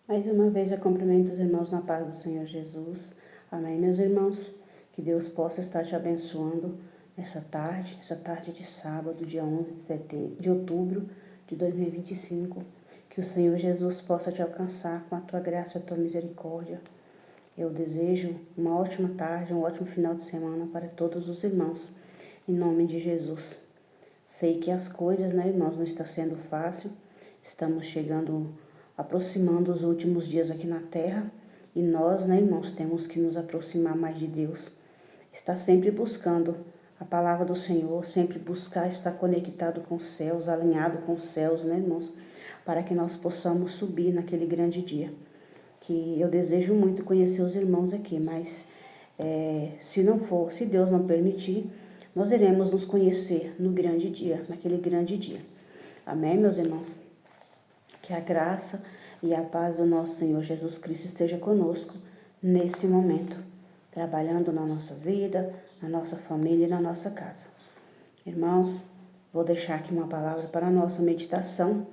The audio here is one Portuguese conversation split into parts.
Mais uma vez eu cumprimento os irmãos na paz do Senhor Jesus. Amém, meus irmãos? Que Deus possa estar te abençoando essa tarde de sábado, dia 11 de outubro de 2025. Que o Senhor Jesus possa te alcançar com a tua graça e a tua misericórdia. Eu desejo uma ótima tarde, um ótimo final de semana para todos os irmãos, em nome de Jesus. Sei que as coisas, irmãos, não está sendo fácil. Estamos aproximando os últimos dias aqui na Terra. E nós, irmãos, temos que nos aproximar mais de Deus. Estar sempre buscando a palavra do Senhor, sempre buscar estar conectado com os céus, alinhado com os céus, irmãos? Para que nós possamos subir naquele grande dia. Que eu desejo muito conhecer os irmãos aqui, mas se Deus não permitir, nós iremos nos conhecer no grande dia, naquele grande dia. Amém, meus irmãos? Que a graça e a paz do nosso Senhor Jesus Cristo esteja conosco nesse momento, trabalhando na nossa vida, na nossa família e na nossa casa. Irmãos, vou deixar aqui uma palavra para a nossa meditação,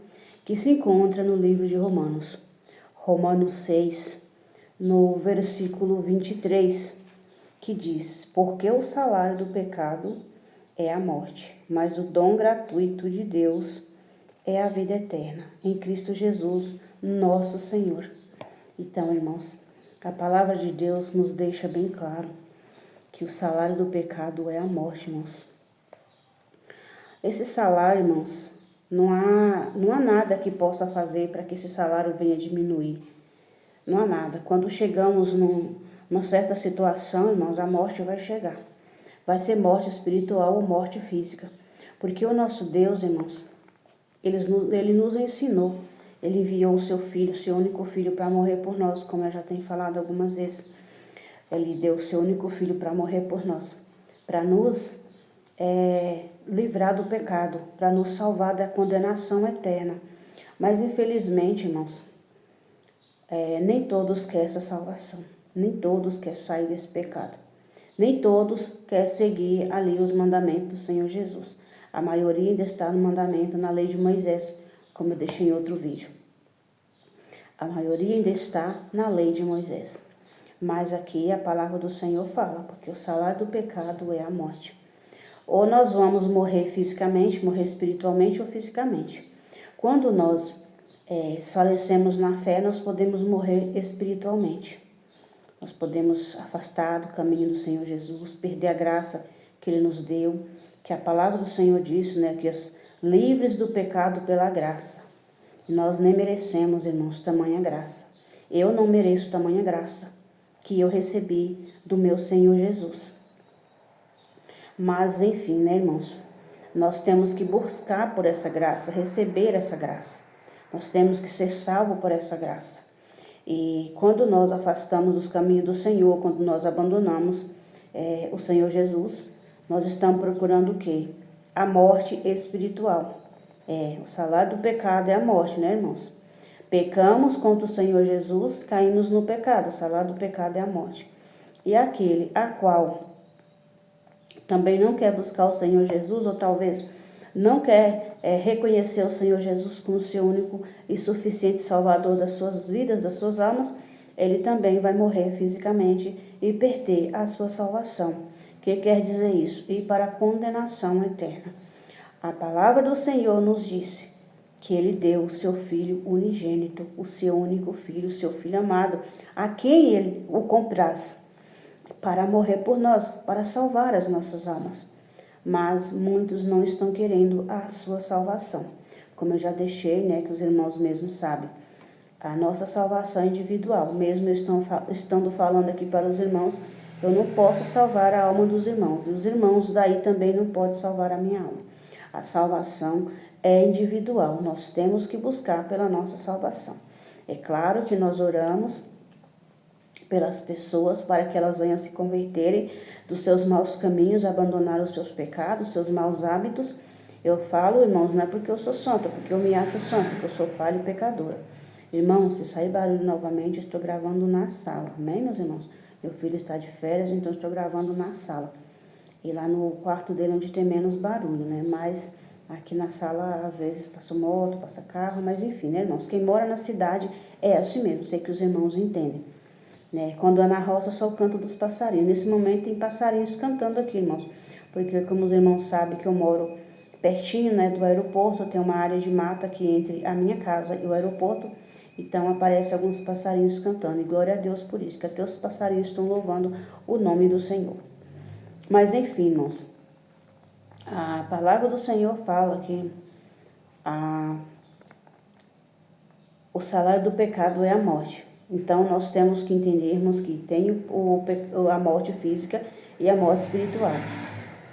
que se encontra no livro de Romanos. Romanos 6, no versículo 23, que diz: porque o salário do pecado é a morte, mas o dom gratuito de Deus é a vida eterna, em Cristo Jesus, nosso Senhor. Então, irmãos, a palavra de Deus nos deixa bem claro que o salário do pecado é a morte, irmãos. Esse salário, irmãos, não há nada que possa fazer para que esse salário venha diminuir. Não há nada. Quando chegamos numa certa situação, irmãos, a morte vai chegar. Vai ser morte espiritual ou morte física. Porque o nosso Deus, irmãos, Ele nos ensinou. Ele enviou o seu filho, o seu único filho, para morrer por nós, como eu já tenho falado algumas vezes. Ele deu o seu único filho para morrer por nós, para nos livrar do pecado, para nos salvar da condenação eterna. Mas, infelizmente, irmãos, nem todos querem essa salvação. Nem todos querem sair desse pecado. Nem todos querem seguir ali os mandamentos do Senhor Jesus. A maioria ainda está no mandamento, na lei de Moisés, como eu deixei em outro vídeo. A maioria ainda está na lei de Moisés. Mas aqui a palavra do Senhor fala, porque o salário do pecado é a morte. Ou nós vamos morrer fisicamente, morrer espiritualmente ou fisicamente. Quando nós falecemos na fé, nós podemos morrer espiritualmente. Nós podemos afastar do caminho do Senhor Jesus, perder a graça que Ele nos deu, que a palavra do Senhor disse, que os livres do pecado pela graça. Nós nem merecemos, irmãos, tamanha graça. Eu não mereço tamanha graça que eu recebi do meu Senhor Jesus. Mas, enfim, irmãos, nós temos que buscar por essa graça, receber essa graça. Nós temos que ser salvos por essa graça. E quando nós afastamos dos caminhos do Senhor, quando nós abandonamos o Senhor Jesus, nós estamos procurando o quê? A morte espiritual. O salário do pecado é a morte, irmãos? Pecamos contra o Senhor Jesus, caímos no pecado. O salário do pecado é a morte. E aquele a qual também não quer buscar o Senhor Jesus, ou talvez não quer reconhecer o Senhor Jesus como seu único e suficiente Salvador das suas vidas, das suas almas, ele também vai morrer fisicamente e perder a sua salvação. O que quer dizer isso? Ir para a condenação eterna. A palavra do Senhor nos disse que Ele deu o seu Filho unigênito, o seu único Filho, o seu Filho amado, a quem Ele o comprasse, para morrer por nós, para salvar as nossas almas. Mas muitos não estão querendo a sua salvação. Como eu já deixei, que os irmãos mesmos sabem, a nossa salvação é individual. Mesmo eu estando falando aqui para os irmãos, eu não posso salvar a alma dos irmãos. E os irmãos daí também não podem salvar a minha alma. A salvação é individual. Nós temos que buscar pela nossa salvação. É claro que nós oramos pelas pessoas para que elas venham se converterem dos seus maus caminhos, abandonar os seus pecados, seus maus hábitos. Eu falo, irmãos, não é porque eu sou santa, porque eu me acho santa, porque eu sou falha e pecadora. Irmãos, se sair barulho novamente, eu estou gravando na sala. Amém, meus irmãos? Meu filho está de férias, então estou gravando na sala. E lá no quarto dele, onde tem menos barulho, Mas Aqui na sala, às vezes, passa moto, passa carro, mas enfim, né, irmãos? Quem mora na cidade é assim mesmo, sei que os irmãos entendem. Né? Quando é na roça, só o canto dos passarinhos. Nesse momento tem passarinhos cantando aqui, irmãos. Porque, como os irmãos sabem que eu moro pertinho, né, do aeroporto, tem uma área de mata aqui entre a minha casa e o aeroporto. Então, aparecem alguns passarinhos cantando. E glória a Deus por isso, que até os passarinhos estão louvando o nome do Senhor. Mas, enfim, irmãos, a palavra do Senhor fala que o salário do pecado é a morte. Então, nós temos que entendermos que tem a morte física e a morte espiritual.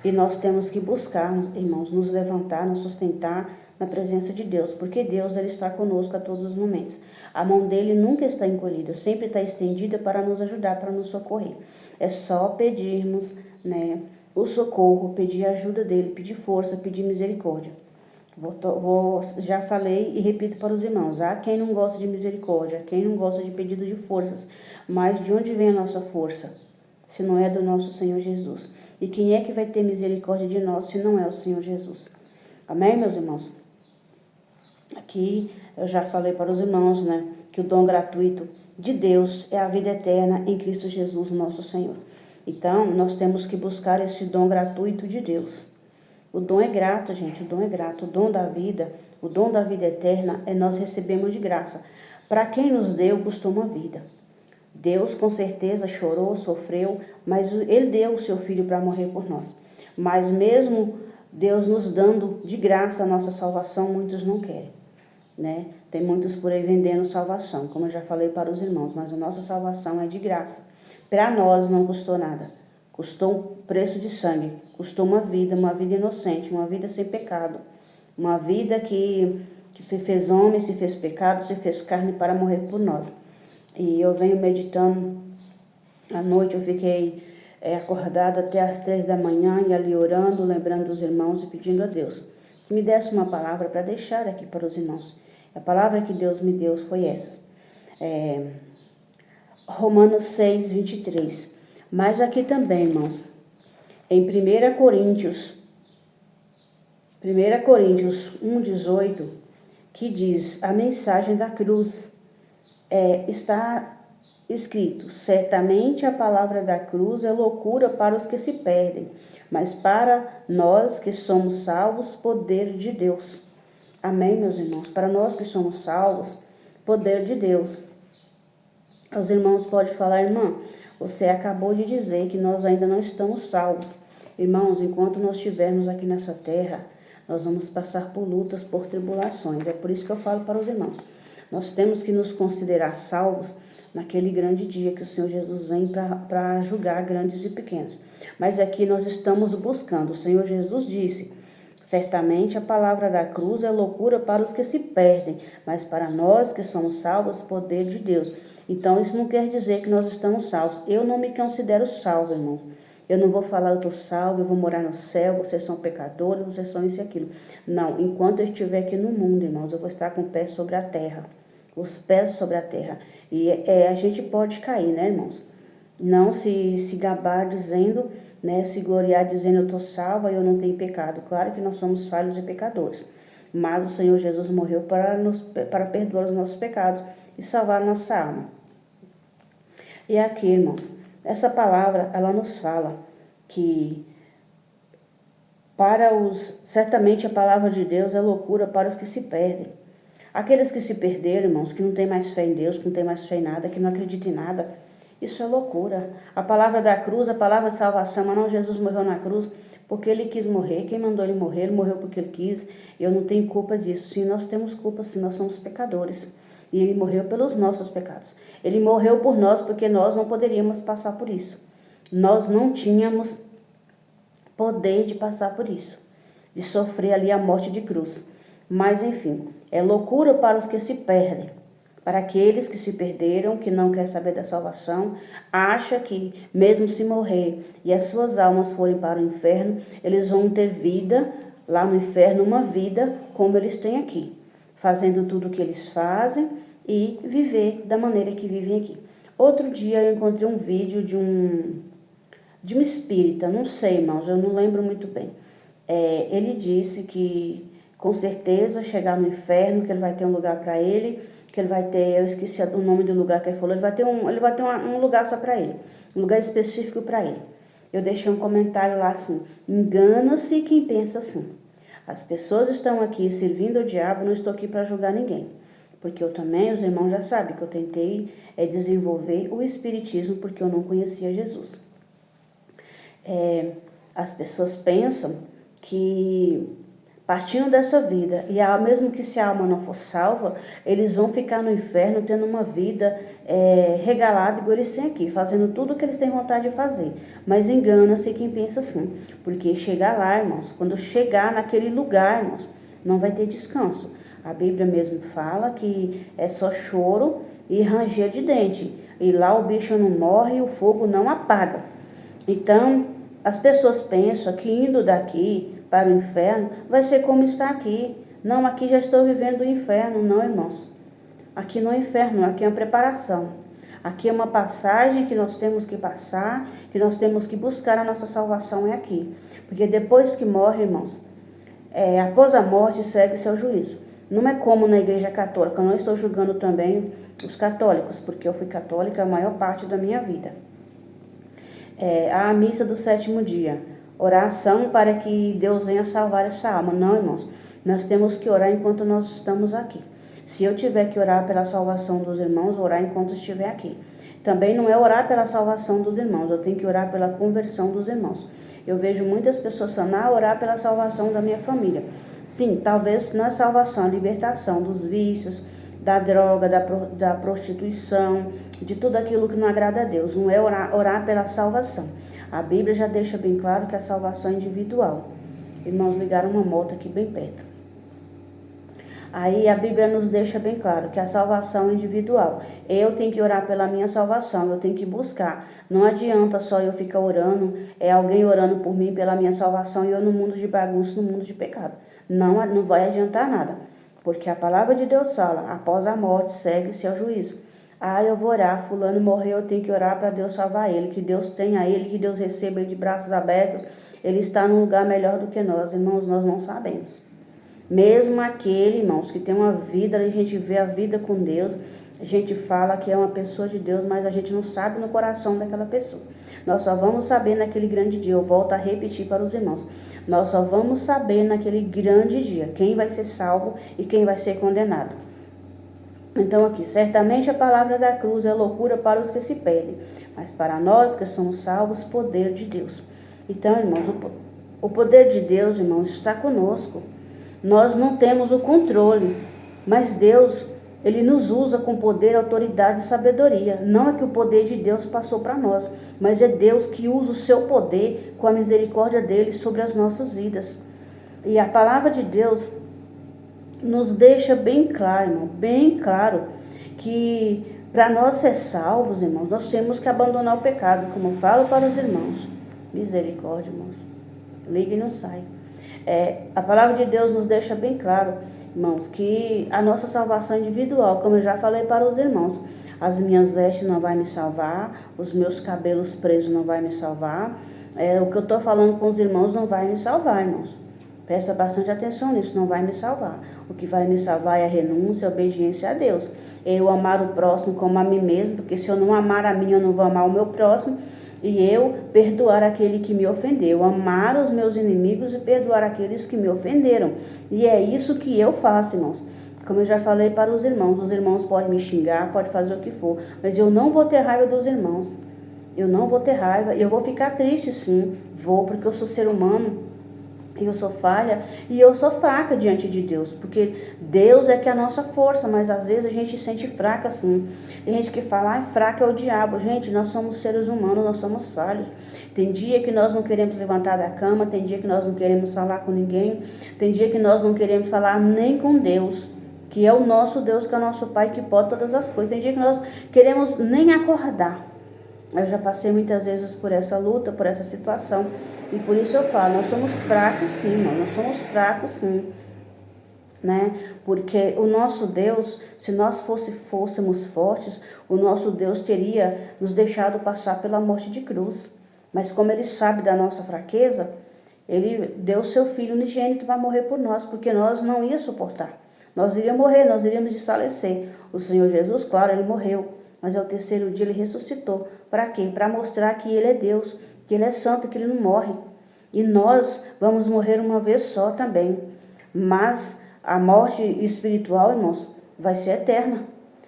E nós temos que buscar, irmãos, nos levantar, nos sustentar na presença de Deus, porque Deus ele está conosco a todos os momentos. A mão dele nunca está encolhida, sempre está estendida para nos ajudar, para nos socorrer. É só pedirmos, né, o socorro, pedir a ajuda dele, pedir força, pedir misericórdia. Já falei e repito para os irmãos, há quem não gosta de misericórdia, quem não gosta de pedido de forças, mas de onde vem a nossa força? Se não é do nosso Senhor Jesus. E quem é que vai ter misericórdia de nós se não é o Senhor Jesus? Amém, meus irmãos? Aqui eu já falei para os irmãos, né, que o dom gratuito de Deus é a vida eterna em Cristo Jesus, nosso Senhor. Então, nós temos que buscar esse dom gratuito de Deus. O dom é grato, gente, o dom é grato. O dom da vida eterna, nós recebemos de graça. Para quem nos deu, custou uma vida. Deus, com certeza, chorou, sofreu, mas Ele deu o seu Filho para morrer por nós. Mas mesmo Deus nos dando de graça a nossa salvação, muitos não querem, né? Tem muitos por aí vendendo salvação, como eu já falei para os irmãos, mas a nossa salvação é de graça. Para nós não custou nada. Custou um preço de sangue, custou uma vida inocente, uma vida sem pecado, uma vida que se fez homem, se fez pecado, se fez carne para morrer por nós. E eu venho meditando, à noite eu fiquei acordada até as 3 da manhã e ali orando, lembrando dos irmãos e pedindo a Deus que me desse uma palavra para deixar aqui para os irmãos. A palavra que Deus me deu foi essa. Romanos 6, 23. Mas aqui também, irmãos, em 1 Coríntios 1, 18, que diz a mensagem da cruz, está escrito, certamente a palavra da cruz é loucura para os que se perdem, mas para nós que somos salvos, poder de Deus. Amém, meus irmãos? Para nós que somos salvos, poder de Deus. Os irmãos podem falar, irmã, você acabou de dizer que nós ainda não estamos salvos. Irmãos, enquanto nós estivermos aqui nessa terra, nós vamos passar por lutas, por tribulações. É por isso que eu falo para os irmãos. Nós temos que nos considerar salvos naquele grande dia que o Senhor Jesus vem para julgar grandes e pequenos. Mas aqui nós estamos buscando. O Senhor Jesus disse, certamente a palavra da cruz é loucura para os que se perdem, mas para nós que somos salvos, poder de Deus. Então isso não quer dizer que nós estamos salvos. Eu não me considero salvo, irmão. Eu não vou falar, eu estou salvo, eu vou morar no céu, vocês são pecadores, vocês são isso e aquilo. Não, enquanto eu estiver aqui no mundo, irmãos, eu vou estar com o pé sobre a terra. Os pés sobre a terra. E a gente pode cair, né, irmãos? Não se gabar dizendo, né, se gloriar dizendo eu estou salva e eu não tenho pecado. Claro que nós somos falhos e pecadores. Mas o Senhor Jesus morreu para perdoar os nossos pecados e salvar a nossa alma. E aqui, irmãos, essa palavra, ela nos fala que certamente a palavra de Deus é loucura para os que se perdem. Aqueles que se perderam, irmãos, que não tem mais fé em Deus, que não tem mais fé em nada, que não acreditam em nada, isso é loucura. A palavra da cruz, a palavra de salvação, mas não, Jesus morreu na cruz porque Ele quis morrer. Quem mandou Ele morreu porque Ele quis. Eu não tenho culpa disso. Sim, nós temos culpa, sim, nós somos pecadores. E Ele morreu pelos nossos pecados. Ele morreu por nós porque nós não poderíamos passar por isso. Nós não tínhamos poder de passar por isso, de sofrer ali a morte de cruz. Mas, enfim, é loucura para os que se perdem. Para aqueles que se perderam, que não querem saber da salvação, acha que, mesmo se morrer e as suas almas forem para o inferno, eles vão ter vida lá no inferno, uma vida como eles têm aqui, fazendo tudo o que eles fazem e viver da maneira que vivem aqui. Outro dia eu encontrei um vídeo de um espírita, não sei, irmãos, eu não lembro muito bem. Ele disse que com certeza chegar no inferno, que ele vai ter um lugar para ele, que ele vai ter, eu esqueci o nome do lugar que ele falou, ele vai ter um lugar só para ele, um lugar específico para ele. Eu deixei um comentário lá assim: engana-se quem pensa assim. As pessoas estão aqui servindo ao diabo, não estou aqui para julgar ninguém. Porque eu também, os irmãos já sabem que eu tentei desenvolver o espiritismo porque eu não conhecia Jesus. As pessoas pensam que partindo dessa vida, e mesmo que se a alma não for salva, eles vão ficar no inferno tendo uma vida regalada igual eles têm aqui, fazendo tudo o que eles têm vontade de fazer. Mas engana-se quem pensa assim, porque chegar lá, irmãos, quando chegar naquele lugar, irmãos, não vai ter descanso. A Bíblia mesmo fala que é só choro e ranger de dente. E lá o bicho não morre e o fogo não apaga. Então, as pessoas pensam que indo daqui para o inferno vai ser como está aqui. Não, aqui já estou vivendo o inferno. Não, irmãos. Aqui não é inferno, aqui é uma preparação. Aqui é uma passagem que nós temos que passar, que nós temos que buscar a nossa salvação é aqui. Porque depois que morre, irmãos, após a morte segue seu juízo. Não é como na igreja católica. Eu não estou julgando também os católicos, porque eu fui católica a maior parte da minha vida. A missa do 7º dia. Oração para que Deus venha salvar essa alma. Não, irmãos. Nós temos que orar enquanto nós estamos aqui. Se eu tiver que orar pela salvação dos irmãos, orar enquanto estiver aqui. Também não é orar pela salvação dos irmãos. Eu tenho que orar pela conversão dos irmãos. Eu vejo muitas pessoas falando, orar pela salvação da minha família. Sim, talvez não é salvação, a libertação dos vícios, da droga, da prostituição, de tudo aquilo que não agrada a Deus. Não é orar pela salvação. A Bíblia já deixa bem claro que a salvação é individual. Irmãos, ligaram uma moto aqui bem perto. Aí a Bíblia nos deixa bem claro que a salvação é individual. Eu tenho que orar pela minha salvação, eu tenho que buscar. Não adianta só eu ficar orando, alguém orando por mim pela minha salvação e eu no mundo de bagunça, no mundo de pecado. Não vai adiantar nada, porque a palavra de Deus fala, após a morte segue-se ao juízo. Eu vou orar, fulano morreu, eu tenho que orar para Deus salvar ele, que Deus tenha ele, que Deus receba ele de braços abertos. Ele está num lugar melhor do que nós, irmãos, nós não sabemos. Mesmo aquele, irmãos, que tem uma vida, a gente vê a vida com Deus, a gente fala que é uma pessoa de Deus, mas a gente não sabe no coração daquela pessoa. Nós só vamos saber naquele grande dia, eu volto a repetir para os irmãos, nós só vamos saber naquele grande dia quem vai ser salvo e quem vai ser condenado. Então aqui, certamente a palavra da cruz é loucura para os que se perdem, mas para nós que somos salvos, poder de Deus. Então, irmãos, o poder de Deus, irmãos, está conosco. Nós não temos o controle, mas Deus, Ele nos usa com poder, autoridade e sabedoria. Não é que o poder de Deus passou para nós, mas é Deus que usa o seu poder com a misericórdia dele sobre as nossas vidas. E a palavra de Deus nos deixa bem claro, irmão, bem claro, que para nós ser salvos, irmãos, nós temos que abandonar o pecado, como eu falo para os irmãos. Misericórdia, irmãos. Liga e não sai. A palavra de Deus nos deixa bem claro, irmãos, que a nossa salvação é individual, como eu já falei para os irmãos. As minhas vestes não vai me salvar, os meus cabelos presos não vai me salvar, o que eu estou falando com os irmãos não vai me salvar, irmãos. Presta bastante atenção nisso, não vai me salvar. O que vai me salvar é a renúncia, a obediência a Deus. Eu amar o próximo como a mim mesmo, porque se eu não amar a mim, eu não vou amar o meu próximo. E eu perdoar aquele que me ofendeu, amar os meus inimigos e perdoar aqueles que me ofenderam. E é isso que eu faço, irmãos. Como eu já falei para os irmãos podem me xingar, podem fazer o que for, mas eu não vou ter raiva dos irmãos. Eu não vou ter raiva, eu vou ficar triste sim, porque eu sou ser humano. Eu sou falha e eu sou fraca diante de Deus, porque Deus é que é a nossa força, mas às vezes a gente se sente fraca assim. Tem gente que fala, fraca é o diabo. Gente, nós somos seres humanos, nós somos falhos. Tem dia que nós não queremos levantar da cama, tem dia que nós não queremos falar com ninguém, tem dia que nós não queremos falar nem com Deus, que é o nosso Deus, que é o nosso Pai, que pode todas as coisas. Tem dia que nós queremos nem acordar. Eu já passei muitas vezes por essa luta, por essa situação. E por isso eu falo, nós somos fracos sim, mano, nós somos fracos sim, né? Porque o nosso Deus, se nós fôssemos fortes, o nosso Deus teria nos deixado passar pela morte de cruz. Mas como Ele sabe da nossa fraqueza, Ele deu o seu Filho unigênito para morrer por nós, porque nós não ia suportar. Nós iríamos morrer, nós iríamos desfalecer. O Senhor Jesus, claro, ele morreu, mas ao terceiro dia ele ressuscitou. Para quê? Para mostrar que ele é Deus, que ele é santo, que ele não morre. E nós vamos morrer uma vez só também. Mas a morte espiritual, irmãos, vai ser eterna.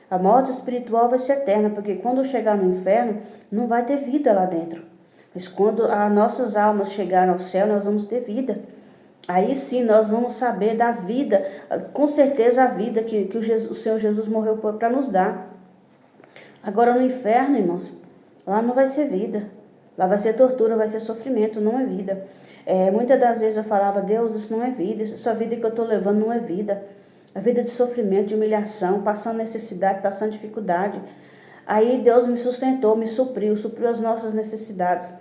A morte espiritual vai ser eterna, porque quando chegar no inferno, não vai ter vida lá dentro. Mas quando as nossas almas chegarem ao céu, nós vamos ter vida. Aí sim nós vamos saber da vida, com certeza a vida que o Senhor Jesus morreu para nos dar. Agora no inferno, irmãos, lá não vai ser vida. Lá vai ser tortura, vai ser sofrimento, não é vida. Muitas das vezes eu falava, Deus, isso não é vida, essa vida que eu estou levando não é vida. A vida de sofrimento, de humilhação, passando necessidade, passando dificuldade. Aí Deus me sustentou, me supriu as nossas necessidades.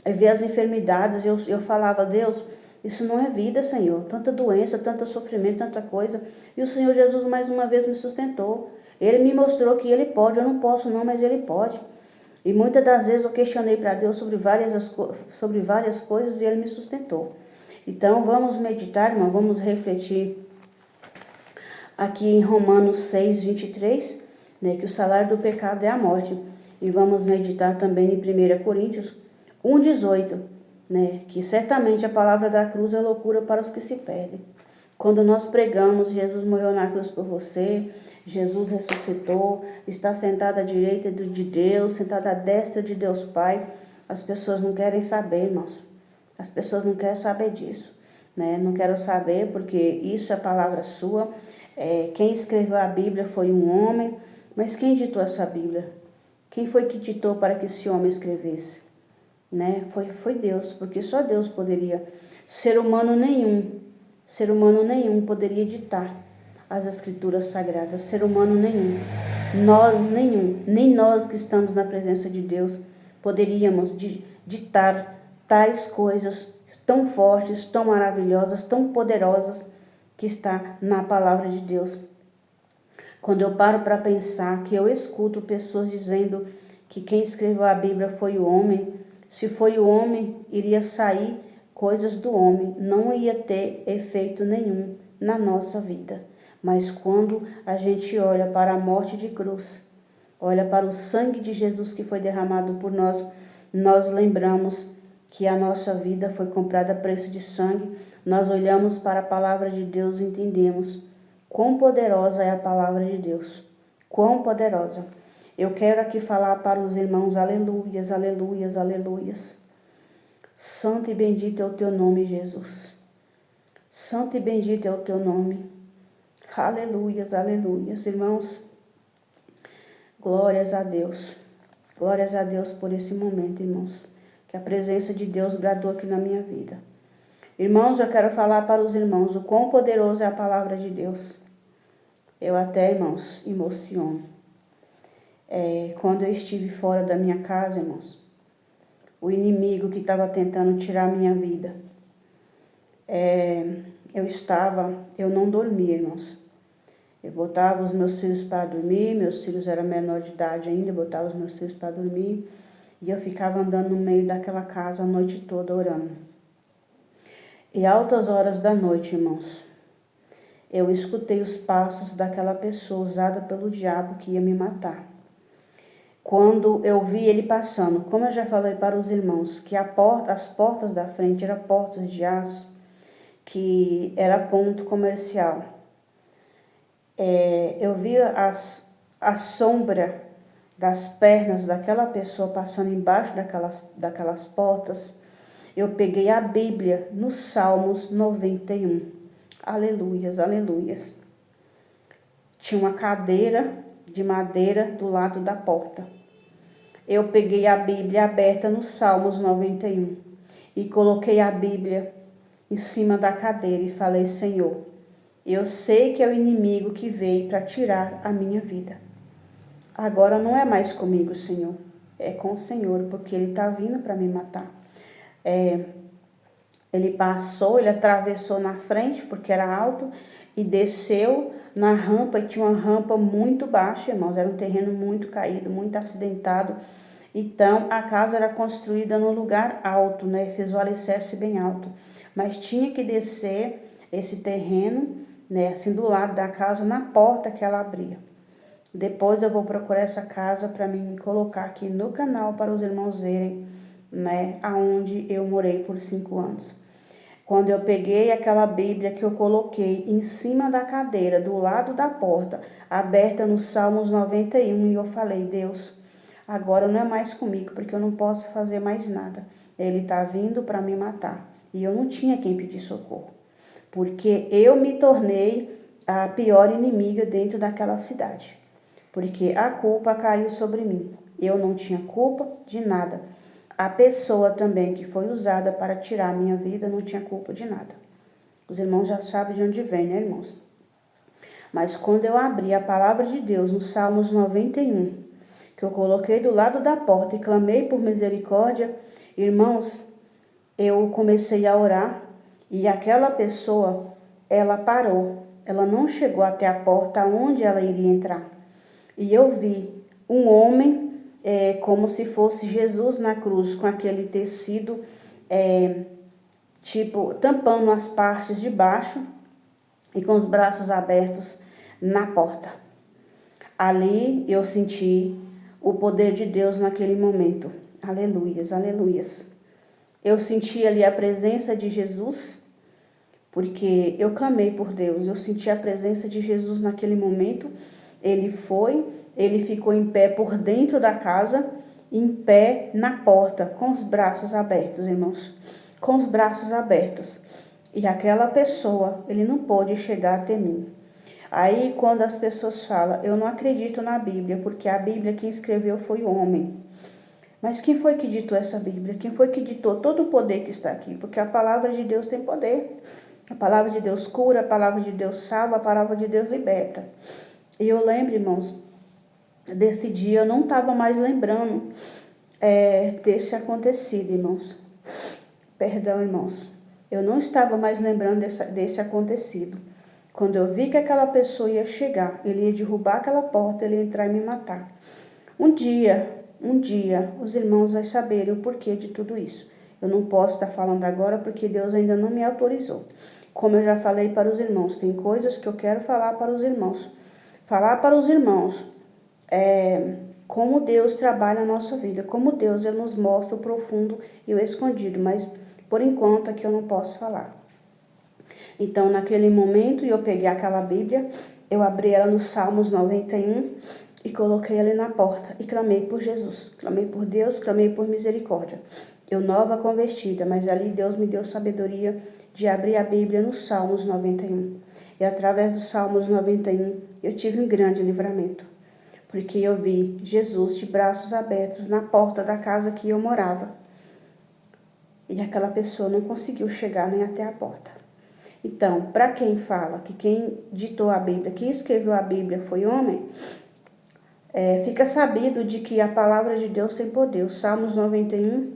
Aí veio as enfermidades, eu falava, Deus, isso não é vida, Senhor. Tanta doença, tanto sofrimento, tanta coisa. E o Senhor Jesus mais uma vez me sustentou. Ele me mostrou que Ele pode, eu não posso não, mas Ele pode. E muitas das vezes eu questionei para Deus sobre várias coisas e Ele me sustentou. Então vamos meditar, irmão, vamos refletir aqui em Romanos 6, 23, né, que o salário do pecado é a morte. E vamos meditar também em 1 Coríntios 1, 18, né, que certamente a palavra da cruz é loucura para os que se perdem. Quando nós pregamos, Jesus morreu na cruz por você, Jesus ressuscitou, está sentado à direita de Deus, sentado à destra de Deus Pai, as pessoas não querem saber, irmãos. As pessoas não querem saber disso, né? Não quero saber porque isso é palavra sua. Quem escreveu a Bíblia foi um homem, mas quem ditou essa Bíblia? Quem foi que ditou para que esse homem escrevesse? Né? Foi Deus, porque só Deus poderia. Ser humano nenhum poderia ditar as escrituras sagradas. Ser humano nenhum. Nem nós que estamos na presença de Deus poderíamos ditar tais coisas tão fortes, tão maravilhosas, tão poderosas que está na palavra de Deus. Quando eu paro para pensar, que eu escuto pessoas dizendo que quem escreveu a Bíblia foi o homem, se foi o homem, iria sair coisas do homem, não ia ter efeito nenhum na nossa vida. Mas quando a gente olha para a morte de cruz, olha para o sangue de Jesus que foi derramado por nós, nós lembramos que a nossa vida foi comprada a preço de sangue. Nós olhamos para a palavra de Deus e entendemos quão poderosa é a palavra de Deus. Quão poderosa. Eu quero aqui falar para os irmãos, aleluias, aleluias, aleluias. Santo e bendito é o teu nome, Jesus. Santo e bendito é o teu nome. Aleluias, aleluias. Irmãos, glórias a Deus. Glórias a Deus por esse momento, irmãos. Que a presença de Deus bradou aqui na minha vida. Irmãos, eu quero falar para os irmãos o quão poderoso é a palavra de Deus. Eu até, irmãos, emociono. Quando eu estive fora da minha casa, irmãos, o inimigo que estava tentando tirar a minha vida, eu não dormia, irmãos. Eu botava os meus filhos para dormir, meus filhos eram menor de idade ainda, eu botava os meus filhos para dormir, e eu ficava andando no meio daquela casa a noite toda orando. E altas horas da noite, irmãos, eu escutei os passos daquela pessoa usada pelo diabo que ia me matar. Quando eu vi ele passando, como eu já falei para os irmãos, que as portas da frente eram portas de aço, que era ponto comercial. Eu vi a sombra das pernas daquela pessoa passando embaixo daquelas portas. Eu peguei a Bíblia no Salmos 91. Aleluias, aleluias. Tinha uma cadeira de madeira do lado da porta. Eu peguei a Bíblia aberta no Salmos 91 e coloquei a Bíblia em cima da cadeira e falei, Senhor, eu sei que é o inimigo que veio para tirar a minha vida. Agora não é mais comigo, Senhor, é com o Senhor, porque ele está vindo para me matar. Ele atravessou na frente, porque era alto, e desceu na rampa, e tinha uma rampa muito baixa, irmãos, era um terreno muito caído, muito acidentado. Então, a casa era construída num lugar alto, né? Fez o alicerce bem alto. mas tinha que descer esse terreno, né, assim do lado da casa, na porta que ela abria. Depois eu vou procurar essa casa para mim colocar aqui no canal para os irmãos verem, né, aonde eu morei por 5 anos. Quando eu peguei aquela Bíblia que eu coloquei em cima da cadeira, do lado da porta, aberta no Salmos 91, e eu falei, Deus, agora não é mais comigo, porque eu não posso fazer mais nada. Ele está vindo para me matar. E eu não tinha quem pedir socorro, porque eu me tornei a pior inimiga dentro daquela cidade. Porque a culpa caiu sobre mim. Eu não tinha culpa de nada. A pessoa também que foi usada para tirar a minha vida não tinha culpa de nada. Os irmãos já sabem de onde vem, né, irmãos? Mas quando eu abri a palavra de Deus no Salmos 91, que eu coloquei do lado da porta e clamei por misericórdia, irmãos, eu comecei a orar e aquela pessoa, ela parou. Ela não chegou até a porta onde ela iria entrar. E eu vi um homem como se fosse Jesus na cruz, com aquele tecido, tipo, tampando as partes de baixo e com os braços abertos na porta. Ali eu senti o poder de Deus naquele momento. Aleluias, aleluias. Eu senti ali a presença de Jesus, porque eu clamei por Deus. Eu senti a presença de Jesus naquele momento. Ele ficou em pé por dentro da casa, em pé na porta, com os braços abertos, irmãos. Com os braços abertos. E aquela pessoa, ele não pôde chegar até mim. Aí, quando as pessoas falam, eu não acredito na Bíblia, porque a Bíblia quem escreveu foi o homem. Mas quem foi que ditou essa Bíblia? Quem foi que ditou todo o poder que está aqui? Porque a palavra de Deus tem poder. A palavra de Deus cura, a palavra de Deus salva, a palavra de Deus liberta. E eu lembro, irmãos, desse dia, eu não estava mais lembrando desse acontecido, irmãos. Perdão, irmãos. Eu não estava mais lembrando desse acontecido. Quando eu vi que aquela pessoa ia chegar, ele ia derrubar aquela porta, ele ia entrar e me matar. Um dia, os irmãos vão saberem o porquê de tudo isso. Eu não posso estar falando agora porque Deus ainda não me autorizou. Como eu já falei para os irmãos, tem coisas que eu quero falar para os irmãos. Falar para os irmãos como Deus trabalha na nossa vida, como Deus ele nos mostra o profundo e o escondido, mas por enquanto aqui eu não posso falar. Então, naquele momento, eu peguei aquela Bíblia, eu abri ela no Salmos 91 e coloquei ela na porta e clamei por Jesus, clamei por Deus, clamei por misericórdia. Eu nova convertida, mas ali Deus me deu sabedoria de abrir a Bíblia no Salmos 91. E através do Salmos 91, eu tive um grande livramento, porque eu vi Jesus de braços abertos na porta da casa que eu morava. E aquela pessoa não conseguiu chegar nem até a porta. Então, para quem fala que quem ditou a Bíblia, quem escreveu a Bíblia foi homem, fica sabido de que a palavra de Deus tem poder. O Salmos 91,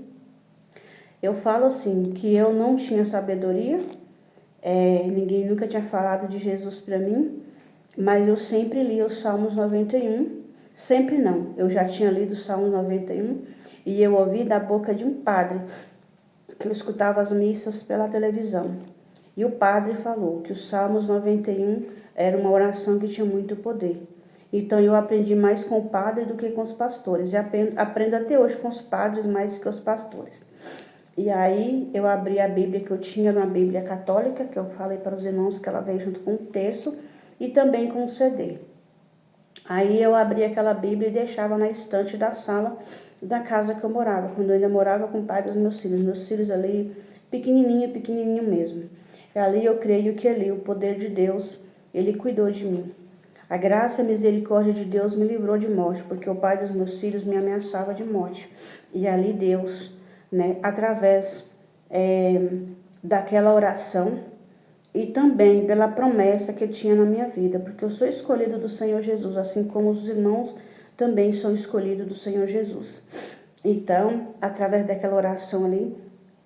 eu falo assim, que eu não tinha sabedoria, ninguém nunca tinha falado de Jesus para mim, mas eu sempre li o Salmos 91, sempre não, eu já tinha lido o Salmos 91 e eu ouvi da boca de um padre, que eu escutava as missas pela televisão. E o padre falou que o Salmos 91 era uma oração que tinha muito poder. Então eu aprendi mais com o padre do que com os pastores. E aprendo até hoje com os padres mais do que os pastores. E aí eu abri a Bíblia que eu tinha, uma Bíblia católica, que eu falei para os irmãos que ela veio junto com um terço e também com um CD. Aí eu abri aquela Bíblia e deixava na estante da sala da casa que eu morava, quando eu ainda morava com o pai dos meus filhos ali, pequenininho mesmo. E ali eu creio que ali o poder de Deus, ele cuidou de mim. A graça e a misericórdia de Deus me livrou de morte, porque o pai dos meus filhos me ameaçava de morte. E ali Deus, né, através daquela oração e também pela promessa que ele tinha na minha vida, porque eu sou escolhido do Senhor Jesus, assim como os irmãos também são escolhidos do Senhor Jesus. Então, através daquela oração ali,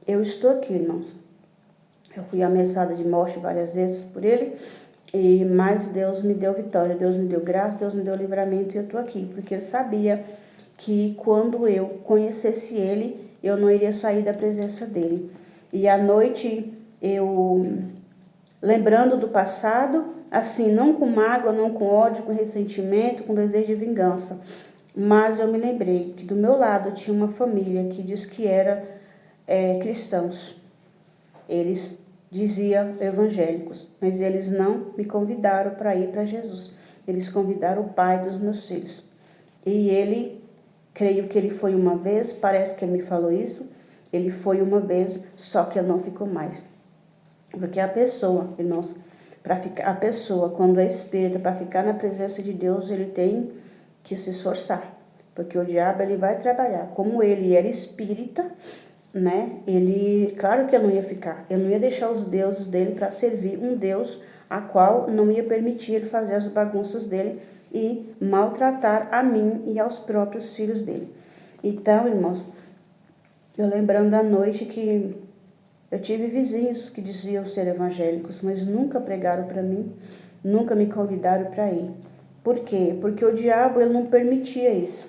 eu estou aqui, irmãos. Eu fui ameaçada de morte várias vezes por ele, mas Deus me deu vitória, Deus me deu graça, Deus me deu livramento e eu estou aqui, porque ele sabia que quando eu conhecesse ele, eu não iria sair da presença dele. E à noite, eu, lembrando do passado, assim, não com mágoa, não com ódio, com ressentimento, com desejo de vingança, mas eu me lembrei que do meu lado tinha uma família que diz que era cristãos. Eles diziam evangélicos, mas eles não me convidaram para ir para Jesus. Eles convidaram o pai dos meus filhos. E ele, creio que ele foi uma vez, parece que ele me falou isso, ele foi uma vez, só que ele não ficou mais. Porque a pessoa, irmãos, a pessoa, quando é espírita, para ficar na presença de Deus, ele tem que se esforçar. Porque o diabo, ele vai trabalhar. Como ele era espírita, né? Ele, claro que ele não ia ficar. Ele não ia deixar os deuses dele para servir um Deus a qual não ia permitir ele fazer as bagunças dele e maltratar a mim e aos próprios filhos dele. Então, irmãos, eu lembrando da noite que eu tive vizinhos que diziam ser evangélicos, mas nunca pregaram para mim, nunca me convidaram para ir. Por quê? Porque o diabo, ele não permitia isso,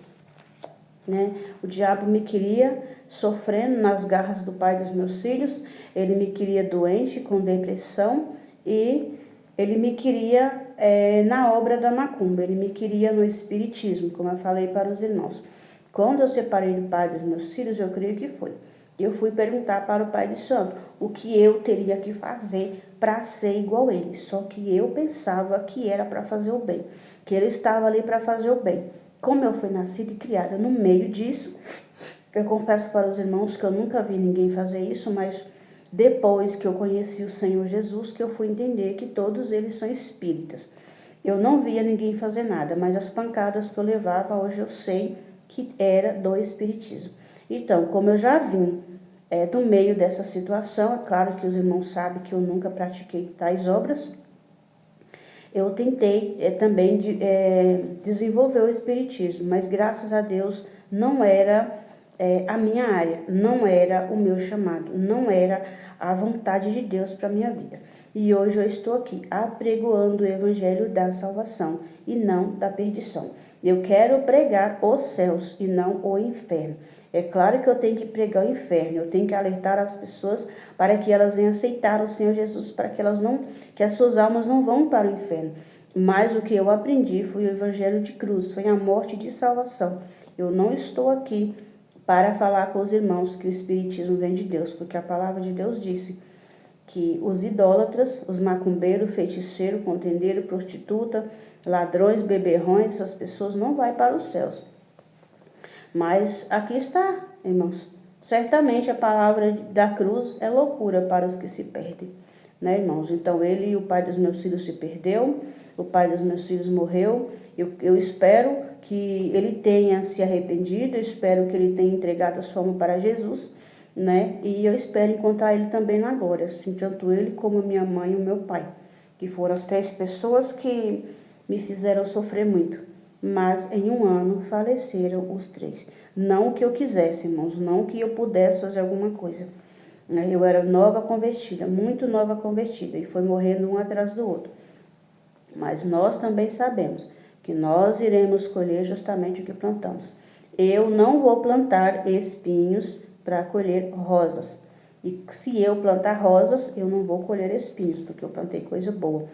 né? O diabo me queria sofrendo nas garras do pai dos meus filhos, ele me queria doente, com depressão, e ele me queria na obra da macumba, ele me queria no espiritismo, como eu falei para os irmãos. Quando eu separei do pai dos meus filhos, eu creio que foi. Eu fui perguntar para o pai de santo o que eu teria que fazer para ser igual a ele. Só que eu pensava que era para fazer o bem, que ele estava ali para fazer o bem. Como eu fui nascida e criada no meio disso, eu confesso para os irmãos que eu nunca vi ninguém fazer isso, mas depois que eu conheci o Senhor Jesus, que eu fui entender que todos eles são espíritas. Eu não via ninguém fazer nada, mas as pancadas que eu levava, hoje eu sei que era do espiritismo. Então, como eu já vim do meio dessa situação, é claro que os irmãos sabem que eu nunca pratiquei tais obras, eu tentei também desenvolver o espiritismo, mas graças a Deus não era a minha área, não era o meu chamado, não era a vontade de Deus para a minha vida. E hoje eu estou aqui apregoando o evangelho da salvação e não da perdição. Eu quero pregar os céus e não o inferno. É claro que eu tenho que pregar o inferno, eu tenho que alertar as pessoas para que elas venham aceitar o Senhor Jesus, para que as suas almas não vão para o inferno. Mas o que eu aprendi foi o evangelho de cruz, foi a morte de salvação. Eu não estou aqui para falar com os irmãos que o espiritismo vem de Deus, porque a palavra de Deus disse que os idólatras, os macumbeiros, feiticeiros, contendeiros, prostituta, ladrões, beberrões, essas pessoas não vão para os céus. Mas aqui está, irmãos. Certamente a palavra da cruz é loucura para os que se perdem, né, irmãos? Então ele e o pai dos meus filhos se perdeu, o pai dos meus filhos morreu. Eu espero que ele tenha se arrependido, eu espero que ele tenha entregado a sua alma para Jesus, né? E eu espero encontrar ele também na glória, assim, tanto ele como minha mãe e o meu pai, que foram as 3 pessoas que me fizeram sofrer muito. Mas em um ano faleceram os 3. Não que eu quisesse, irmãos, não que eu pudesse fazer alguma coisa. Eu era nova convertida, muito nova convertida, e foi morrendo um atrás do outro. Mas nós também sabemos que nós iremos colher justamente o que plantamos. Eu não vou plantar espinhos para colher rosas. E se eu plantar rosas, eu não vou colher espinhos, porque eu plantei coisa boa.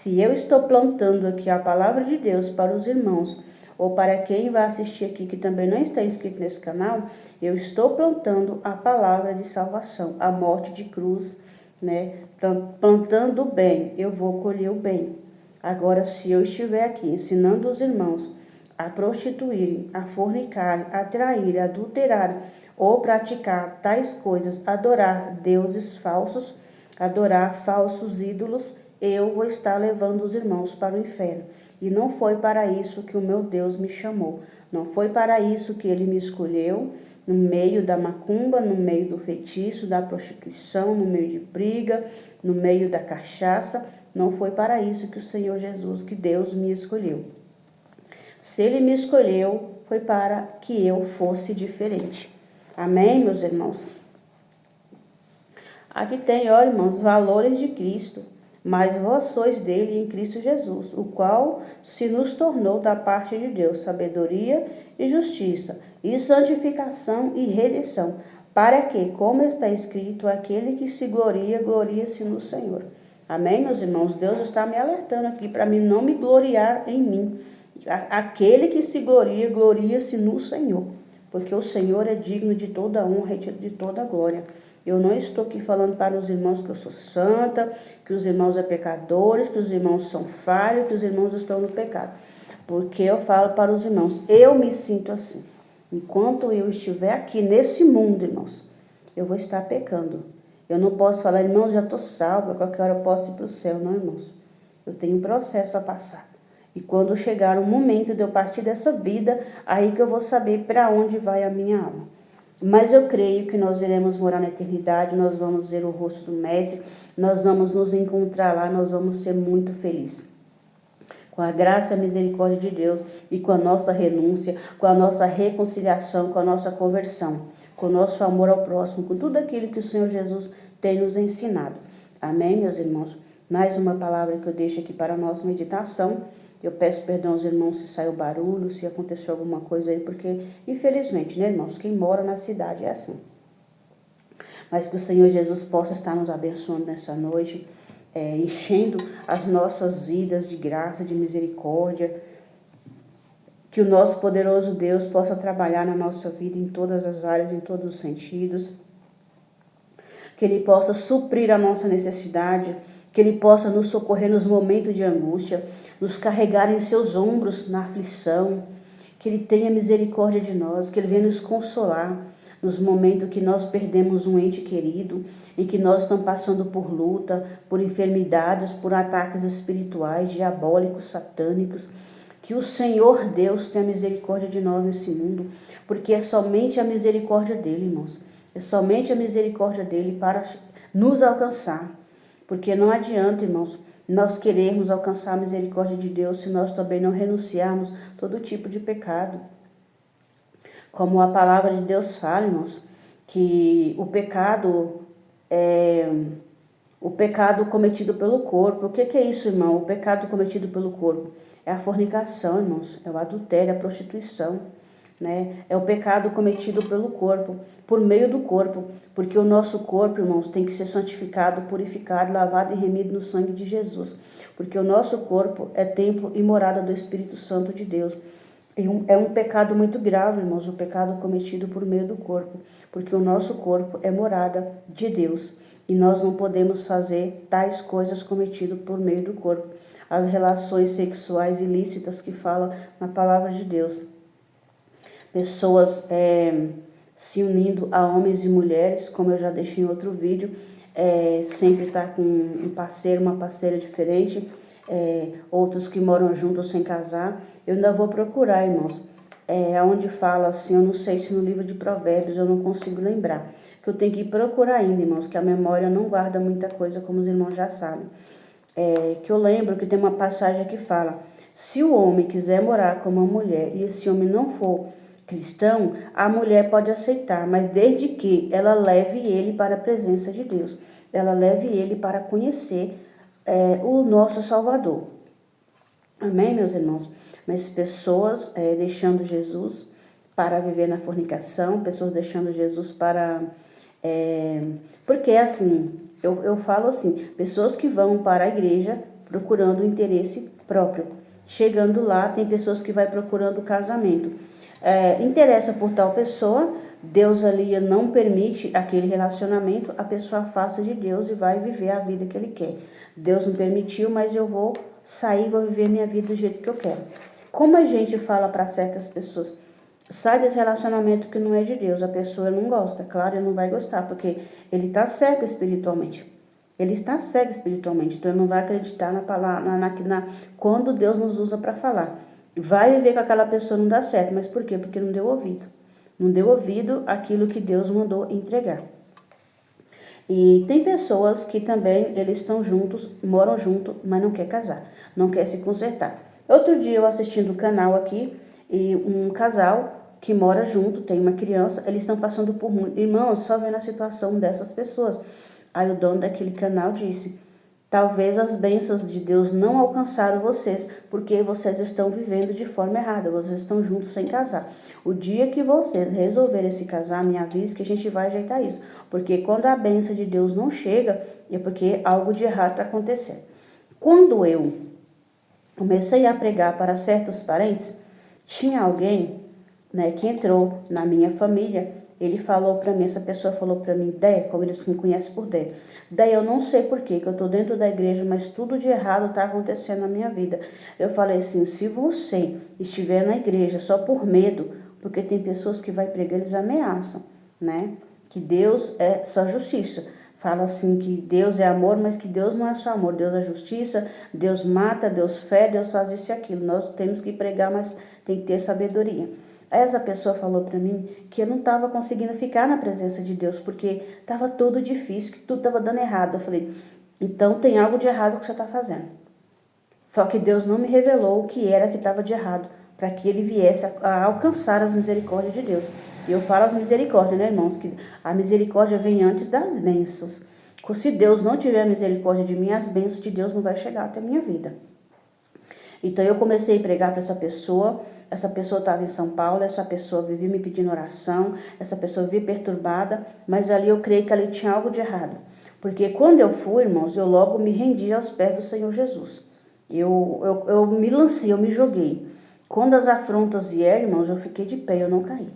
Se eu estou plantando aqui a palavra de Deus para os irmãos, ou para quem vai assistir aqui que também não está inscrito nesse canal, eu estou plantando a palavra de salvação, a morte de cruz, né? Plantando o bem, eu vou colher o bem. Agora, se eu estiver aqui ensinando os irmãos a prostituírem, a fornicarem, a traírem, a adulterarem ou praticar tais coisas, adorar deuses falsos, adorar falsos ídolos, eu vou estar levando os irmãos para o inferno. E não foi para isso que o meu Deus me chamou. Não foi para isso que ele me escolheu, no meio da macumba, no meio do feitiço, da prostituição, no meio de briga, no meio da cachaça. Não foi para isso que o Senhor Jesus, que Deus me escolheu. Se ele me escolheu, foi para que eu fosse diferente. Amém, meus irmãos? Aqui tem, ó, irmãos, valores de Cristo. Mas vós sois dele em Cristo Jesus, o qual se nos tornou da parte de Deus sabedoria e justiça, e santificação e redenção, para que, como está escrito, aquele que se gloria, gloria-se no Senhor. Amém, meus irmãos? Deus está me alertando aqui para mim não me gloriar em mim. Aquele que se gloria, gloria-se no Senhor. Porque o Senhor é digno de toda honra e de toda glória. Eu não estou aqui falando para os irmãos que eu sou santa, que os irmãos são pecadores, que os irmãos são falhos, que os irmãos estão no pecado. Porque eu falo para os irmãos, eu me sinto assim. Enquanto eu estiver aqui nesse mundo, irmãos, eu vou estar pecando. Eu não posso falar, irmãos, já estou salvo, a qualquer hora eu posso ir para o céu. Não, irmãos. Eu tenho um processo a passar. E quando chegar o momento de eu partir dessa vida, aí que eu vou saber para onde vai a minha alma. Mas eu creio que nós iremos morar na eternidade, nós vamos ver o rosto do Mestre, nós vamos nos encontrar lá, nós vamos ser muito felizes. Com a graça e a misericórdia de Deus e com a nossa renúncia, com a nossa reconciliação, com a nossa conversão, com o nosso amor ao próximo, com tudo aquilo que o Senhor Jesus tem nos ensinado. Amém, meus irmãos? Mais uma palavra que eu deixo aqui para a nossa meditação. Eu peço perdão aos irmãos se saiu barulho, se aconteceu alguma coisa aí, porque, infelizmente, né, irmãos, quem mora na cidade é assim. Mas que o Senhor Jesus possa estar nos abençoando nessa noite, enchendo as nossas vidas de graça, de misericórdia, que o nosso poderoso Deus possa trabalhar na nossa vida em todas as áreas, em todos os sentidos, que Ele possa suprir a nossa necessidade, que Ele possa nos socorrer nos momentos de angústia, nos carregar em seus ombros na aflição, que Ele tenha misericórdia de nós, que Ele venha nos consolar nos momentos que nós perdemos um ente querido, em que nós estamos passando por luta, por enfermidades, por ataques espirituais, diabólicos, satânicos. Que o Senhor Deus tenha misericórdia de nós nesse mundo, porque é somente a misericórdia dEle, irmãos. É somente a misericórdia dEle para nos alcançar. Porque não adianta, irmãos, nós querermos alcançar a misericórdia de Deus se nós também não renunciarmos todo tipo de pecado. Como a palavra de Deus fala, irmãos, que o pecado é o pecado cometido pelo corpo. O que é isso, irmão? O pecado cometido pelo corpo é a fornicação, irmãos, é o adultério, a prostituição, né? É o pecado cometido pelo corpo, por meio do corpo, porque o nosso corpo, irmãos, tem que ser santificado, purificado, lavado e remido no sangue de Jesus, porque o nosso corpo é templo e morada do Espírito Santo de Deus. É um pecado muito grave, irmãos, o pecado cometido por meio do corpo, porque o nosso corpo é morada de Deus e nós não podemos fazer tais coisas cometidas por meio do corpo. As relações sexuais ilícitas que fala na palavra de Deus. Pessoas se unindo a homens e mulheres, como eu já deixei em outro vídeo, sempre tá com um parceiro, uma parceira diferente, outros que moram juntos sem casar. Eu ainda vou procurar, irmãos, onde fala assim, eu não sei se no livro de Provérbios, eu não consigo lembrar, que eu tenho que procurar ainda, irmãos, que a memória não guarda muita coisa, como os irmãos já sabem. Que eu lembro que tem uma passagem que fala, se o homem quiser morar com uma mulher e esse homem não for cristão, a mulher pode aceitar, mas desde que ela leve ele para a presença de Deus, ela leve ele para conhecer o nosso Salvador. Amém, meus irmãos? Mas pessoas deixando Jesus para viver na fornicação, pessoas deixando Jesus para... porque assim, eu falo assim, pessoas que vão para a igreja procurando o interesse próprio. Chegando lá, tem pessoas que vai procurando casamento. Interessa por tal pessoa, Deus ali não permite aquele relacionamento, a pessoa afasta de Deus e vai viver a vida que Ele quer. Deus não permitiu, mas eu vou sair, vou viver minha vida do jeito que eu quero. Como a gente fala para certas pessoas, sai desse relacionamento que não é de Deus, a pessoa não gosta, claro, ele não vai gostar, porque ele está cego espiritualmente. Ele está cego espiritualmente, então ele não vai acreditar na palavra, quando Deus nos usa para falar. Vai viver com aquela pessoa, não dá certo, mas por quê? Porque não deu ouvido. Não deu ouvido àquilo que Deus mandou entregar. E tem pessoas que também, eles estão juntos, moram juntos, mas não quer casar, não quer se consertar. Outro dia eu assistindo o canal aqui, e um casal que mora junto, tem uma criança, eles estão passando por muito. Irmãos, só vendo a situação dessas pessoas. Aí o dono daquele canal disse Talvez as bênçãos de Deus não alcançaram vocês, porque vocês estão vivendo de forma errada, vocês estão juntos sem casar. O dia que vocês resolverem se casar, me avise que a gente vai ajeitar isso. Porque quando a bênção de Deus não chega, é porque algo de errado está acontecendo. Quando eu comecei a pregar para certos parentes, tinha alguém, né, que entrou na minha família. Ele falou para mim, essa pessoa falou para mim, Déia, como eles me conhecem por Déia, Déia, eu não sei por que eu estou dentro da igreja, mas tudo de errado está acontecendo na minha vida. Eu falei assim, se você estiver na igreja só por medo, porque tem pessoas que vai pregar, eles ameaçam, né? Que Deus é só justiça. Fala assim que Deus é amor, mas que Deus não é só amor. Deus é justiça, Deus mata, Deus fere, Deus faz isso e aquilo. Nós temos que pregar, mas tem que ter sabedoria. Aí essa pessoa falou para mim que eu não estava conseguindo ficar na presença de Deus, porque estava tudo difícil, que tudo estava dando errado. Eu falei, então tem algo de errado que você está fazendo. Só que Deus não me revelou o que era que estava de errado, para que ele viesse a alcançar as misericórdias de Deus. E eu falo as misericórdias, né, irmãos? Que a misericórdia vem antes das bênçãos. Se Deus não tiver misericórdia de mim, as bênçãos de Deus não vai chegar até a minha vida. Então eu comecei a pregar para essa pessoa estava em São Paulo, essa pessoa vivia me pedindo oração, essa pessoa vivia perturbada, mas ali eu creio que ali tinha algo de errado. Porque quando eu fui, irmãos, eu logo me rendi aos pés do Senhor Jesus. Eu me lancei, eu me joguei. Quando as afrontas vieram, irmãos, eu fiquei de pé, eu não caí.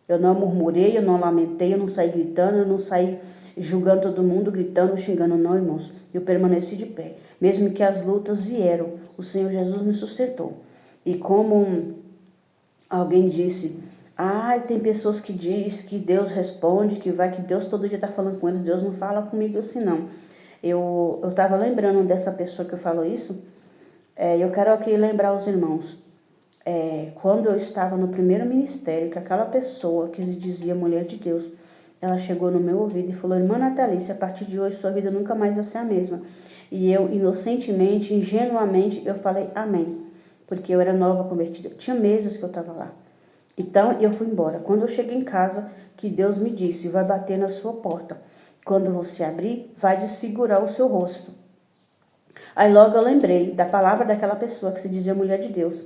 Eu não murmurei, eu não lamentei, eu não saí gritando, eu não saí julgando todo mundo, gritando, xingando, não, irmãos. Eu permaneci de pé. Mesmo que as lutas vieram, o Senhor Jesus me sustentou. E como alguém disse, tem pessoas que dizem que Deus responde, que Deus todo dia está falando com eles, Deus não fala comigo assim, não. Eu estava lembrando dessa pessoa que falou isso, eu quero aqui lembrar os irmãos. Quando eu estava no primeiro ministério, que aquela pessoa que se dizia mulher de Deus, ela chegou no meu ouvido e falou, irmã Natalice, a partir de hoje sua vida nunca mais vai ser a mesma. E eu, inocentemente, ingenuamente, eu falei amém. Porque eu era nova convertida. Tinha meses que eu estava lá. Então, eu fui embora. Quando eu cheguei em casa, que Deus me disse, vai bater na sua porta. Quando você abrir, vai desfigurar o seu rosto. Aí logo eu lembrei da palavra daquela pessoa que se dizia mulher de Deus.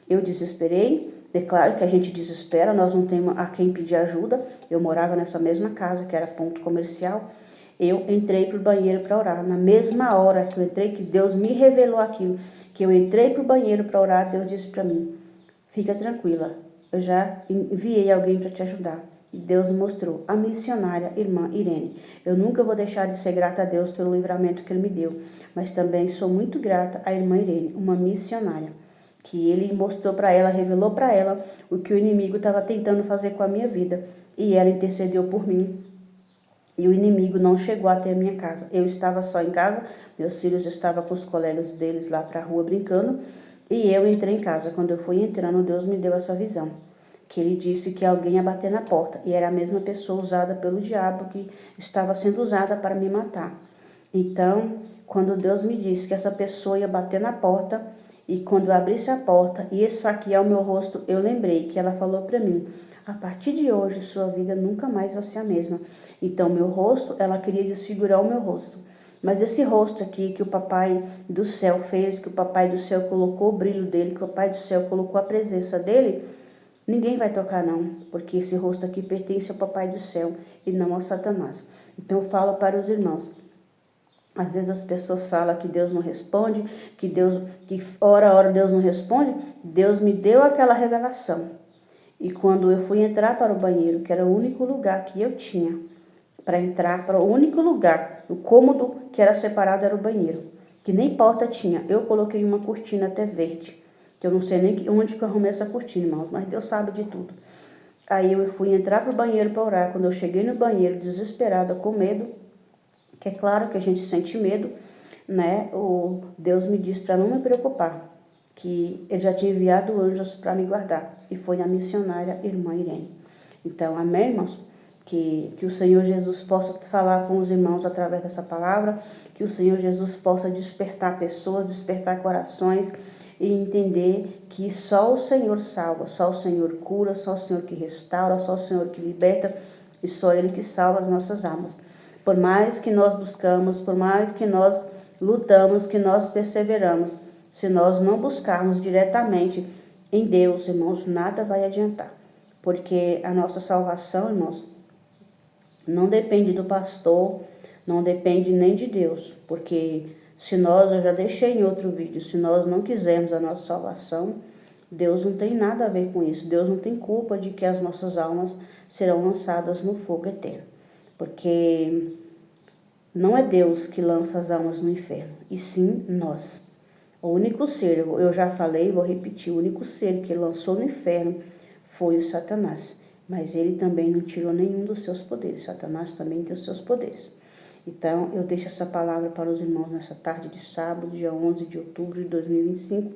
Eu desesperei, declaro que a gente desespera, nós não temos a quem pedir ajuda. Eu morava nessa mesma casa, que era ponto comercial. Eu entrei para o banheiro para orar. Na mesma hora que eu entrei, que Deus me revelou aquilo, que eu entrei para o banheiro para orar, Deus disse para mim, fica tranquila, eu já enviei alguém para te ajudar. E Deus me mostrou a missionária irmã Irene. Eu nunca vou deixar de ser grata a Deus pelo livramento que Ele me deu, mas também sou muito grata à irmã Irene, uma missionária, que Ele mostrou para ela, revelou para ela o que o inimigo estava tentando fazer com a minha vida. E ela intercedeu por mim. E o inimigo não chegou até a minha casa. Eu estava só em casa, meus filhos estavam com os colegas deles lá para a rua brincando, e eu entrei em casa. Quando eu fui entrando, Deus me deu essa visão, que Ele disse que alguém ia bater na porta, e era a mesma pessoa usada pelo diabo, que estava sendo usada para me matar. Então, quando Deus me disse que essa pessoa ia bater na porta, e quando eu abrisse a porta e esfaquear o meu rosto, eu lembrei que ela falou para mim, a partir de hoje, sua vida nunca mais vai ser a mesma. Então, meu rosto, ela queria desfigurar o meu rosto. Mas esse rosto aqui que o papai do céu fez, que o papai do céu colocou o brilho dele, que o papai do céu colocou a presença dele, ninguém vai tocar não, porque esse rosto aqui pertence ao papai do céu e não ao Satanás. Então, eu falo para os irmãos, às vezes as pessoas falam que Deus não responde, que hora a hora Deus não responde. Deus me deu aquela revelação. E quando eu fui entrar para o banheiro, que era o único lugar que eu tinha para entrar, para o único lugar, o cômodo que era separado era o banheiro, que nem porta tinha. Eu coloquei uma cortina até verde, que eu não sei nem onde que eu arrumei essa cortina, irmãos, mas Deus sabe de tudo. Aí eu fui entrar para o banheiro para orar. Quando eu cheguei no banheiro, desesperada, com medo, que é claro que a gente sente medo, né? Deus me disse para não me preocupar, que Ele já tinha enviado anjos para me guardar. E foi a missionária irmã Irene. Então, amém, irmãos? Que o Senhor Jesus possa falar com os irmãos através dessa palavra, que o Senhor Jesus possa despertar pessoas, despertar corações e entender que só o Senhor salva, só o Senhor cura, só o Senhor que restaura, só o Senhor que liberta e só Ele que salva as nossas almas. Por mais que nós buscamos, por mais que nós lutamos, que nós perseveramos. Se nós não buscarmos diretamente em Deus, irmãos, nada vai adiantar. Porque a nossa salvação, irmãos, não depende do pastor, não depende nem de Deus. Porque se nós, eu já deixei em outro vídeo, se nós não quisermos a nossa salvação, Deus não tem nada a ver com isso. Deus não tem culpa de que as nossas almas serão lançadas no fogo eterno. Porque não é Deus que lança as almas no inferno, e sim nós. O único ser, eu já falei, vou repetir, o único ser que lançou no inferno foi o Satanás. Mas ele também não tirou nenhum dos seus poderes. Satanás também tem os seus poderes. Então, eu deixo essa palavra para os irmãos nessa tarde de sábado, dia 11 de outubro de 2025,